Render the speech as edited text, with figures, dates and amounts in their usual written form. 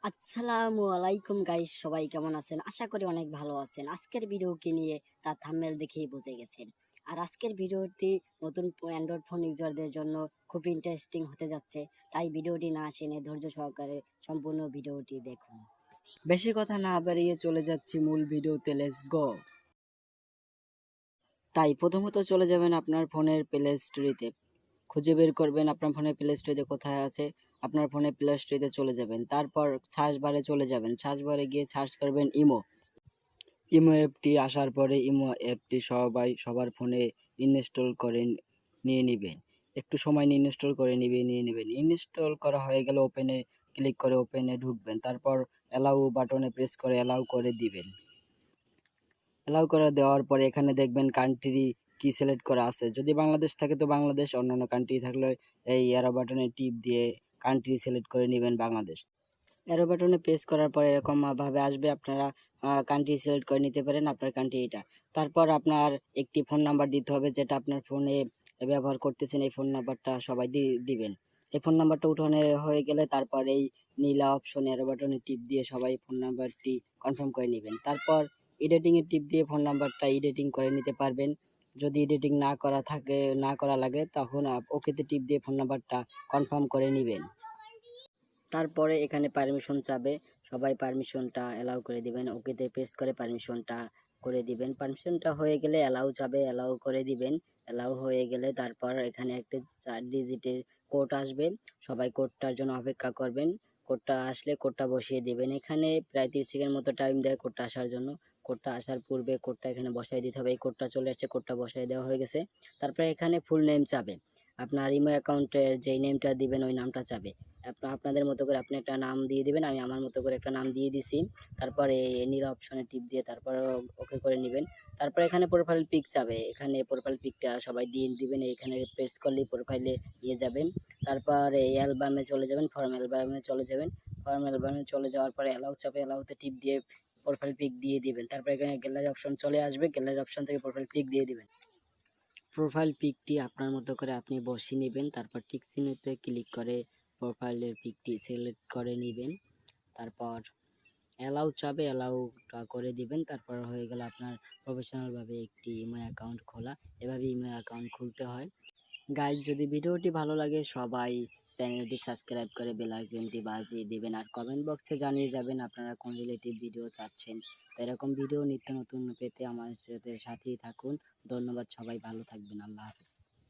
আসসালামু আলাইকুম গাইস, সবাই কেমন আছেন? আশা করি অনেক ভালো আছেন। আজকের ভিডিওকে নিয়ে তার থাম্বনেল দেখেই বুঝে গেছেন। আর আজকের ভিডিওটি নতুন অ্যান্ড্রয়েড ফোন ইউজারদের জন্য খুব ইন্টারেস্টিং হতে যাচ্ছে। তাই ভিডিওটি না শুনে ধৈর্য সহকারে সম্পূর্ণ ভিডিওটি দেখুন। বেশি কথা না বাড়িয়ে চলে যাচ্ছি মূল ভিডিওতে, লেটস গো। তাই প্রথমত চলে যাবেন আপনার ফোনের প্লে স্টোরিতে। খুঁজে বের করবেন আপনার ফোনের প্লে স্টোরিতে কোথায় আছে। আপনার ফোনের প্লে স্টোরিতে চলে যাবেন, তারপর সার্চ বারে চলে যাবেন। সার্চ বারে গিয়ে সার্চ করবেন ইমো। ইমো অ্যাপটি আসার পরে ইমো অ্যাপটি সবার ফোনে ইনস্টল করে নিয়ে নেবেন। একটু সময় নিয়ে ইনস্টল করে নিয়ে নেবেন। ইনস্টল করা হয়ে গেলে ওপেনে ক্লিক করে ওপেনে ঢুকবেন, তারপর অ্যালাউ বাটনে প্রেস করে অ্যালাউ করে দিবেন। অ্যালাউ করে দেওয়ার পরে এখানে দেখবেন কান্ট্রি কি সিলেক্ট করা আছে। যদি বাংলাদেশ থাকে তো বাংলাদেশ, অন্যান্য কান্ট্রি থাকলে এই অ্যারো বাটনে টিপ দিয়ে কান্ট্রি সিলেক্ট করে নেবেন বাংলাদেশ। অ্যারো বাটনে প্রেস করার পরে এরকম ভাবে আসবে, আপনারা কান্ট্রি সিলেক্ট করে নিতে পারেন আপনার কান্ট্রি এটা। তারপর আপনার একটি ফোন নাম্বার দিতে হবে, যেটা আপনার ফোনে ব্যবহার করতেছেন এই ফোন নাম্বারটা সবাই দিবেন। এই ফোন নাম্বারটা উঠানো হয়ে গেলে তারপর এই নীলা অপশনে অ্যারো বাটনে টিপ দিয়ে সবাই ফোন নাম্বারটি কনফার্ম করে নেবেন। তারপর এডিটিং এর টিপ দিয়ে ফোন নাম্বারটা এডিটিং করে নিতে পারবেন। যদি এডিটিং না করা লাগে তখন ওকেতে টিপ দিয়ে ফোন নাম্বারটা কনফার্ম করে নেবেন। তারপরে এখানে পারমিশন চাবে, সবাই পারমিশনটা অ্যালাউ করে দিবেন। ওকেতে প্রেস করে পারমিশনটা করে দিবেন। পারমিশনটা হয়ে গেলে অ্যালাউ চাবে, অ্যালাউ করে দিবেন। অ্যালাউ হয়ে গেলে তারপর এখানে একটা 4 ডিজিটের কোড আসবে, সবাই কোডটার জন্য অপেক্ষা করবেন। কোডটা আসলে কোডটা বসিয়ে দিবেন। এখানে প্রায় 30 সেকেন্ড মতো টাইম দেয় কোডটা আসার জন্য। কোডটা আসার পূর্বে কোডটা এখানে বসাই দিতে হবে। এই কোডটা চলে আসছে, কোডটা বসাই দেওয়া হয়ে গেছে। তারপরে এখানে ফুল নেম চাবে, আপনার ইমো অ্যাকাউন্টের যেই নেমটা দিবেন ওই নামটা চাবে। আপনাদের মতো করে আপনি একটা নাম দিয়ে দিবেন, আমি আমার মতো করে একটা নাম দিয়ে দিছি। তারপরে নীল অপশনে টিপ দিয়ে তারপর ওকে করে নেবেন। তারপর এখানে প্রোফাইল পিক চাবে, এখানে প্রোফাইল পিকটা সবাই দিয়ে দিবেন। এখানে প্রেস করলেই প্রোফাইলে নিয়ে যাবেন। তারপর এই অ্যালবামে চলে যাবেন, ফর্ম অ্যালবামে চলে যাবেন। ফর্ম অ্যালবামে চলে যাওয়ার পরে অ্যালাউ চাবে, অ্যালাউতে টিপ দিয়ে প্রোফাইল পিক দিয়ে দিবেন। তারপর এখানে গ্যালারি অপশন চলে আসবে, গ্যালারি অপশন থেকে প্রোফাইল পিক দিয়ে দিবেন। প্রোফাইল পিকটি আপনার মতো করে আপনি বসিয়ে নেবেন। তারপর টিক চিহ্নতে ক্লিক করে প্রোফাইলের পিকটি সিলেক্ট করে নেবেন। তারপর অ্যালাউ চাবে, অ্যালাউটা করে দিবেন। তারপর হয়ে গেল আপনার প্রফেশনালভাবে একটি ইমো অ্যাকাউন্ট খোলা। এভাবে ইমো অ্যাকাউন্ট খুলতে হয়। গাইজ, যদি ভিডিওটি ভালো লাগে সবাই চ্যানেলটি সাবস্ক্রাইব করে বেল আইকনটি বাজিয়ে দেবেন। আর কমেন্ট বক্সে জানিয়ে যাবেন আপনারা কোন রিলেটিভ ভিডিও চাচ্ছেন। তো এরকম ভিডিও নিত্য নতুন পেতে আমার সাথেই থাকুন। ধন্যবাদ, সবাই ভালো থাকবেন। আল্লাহ হাফেজ।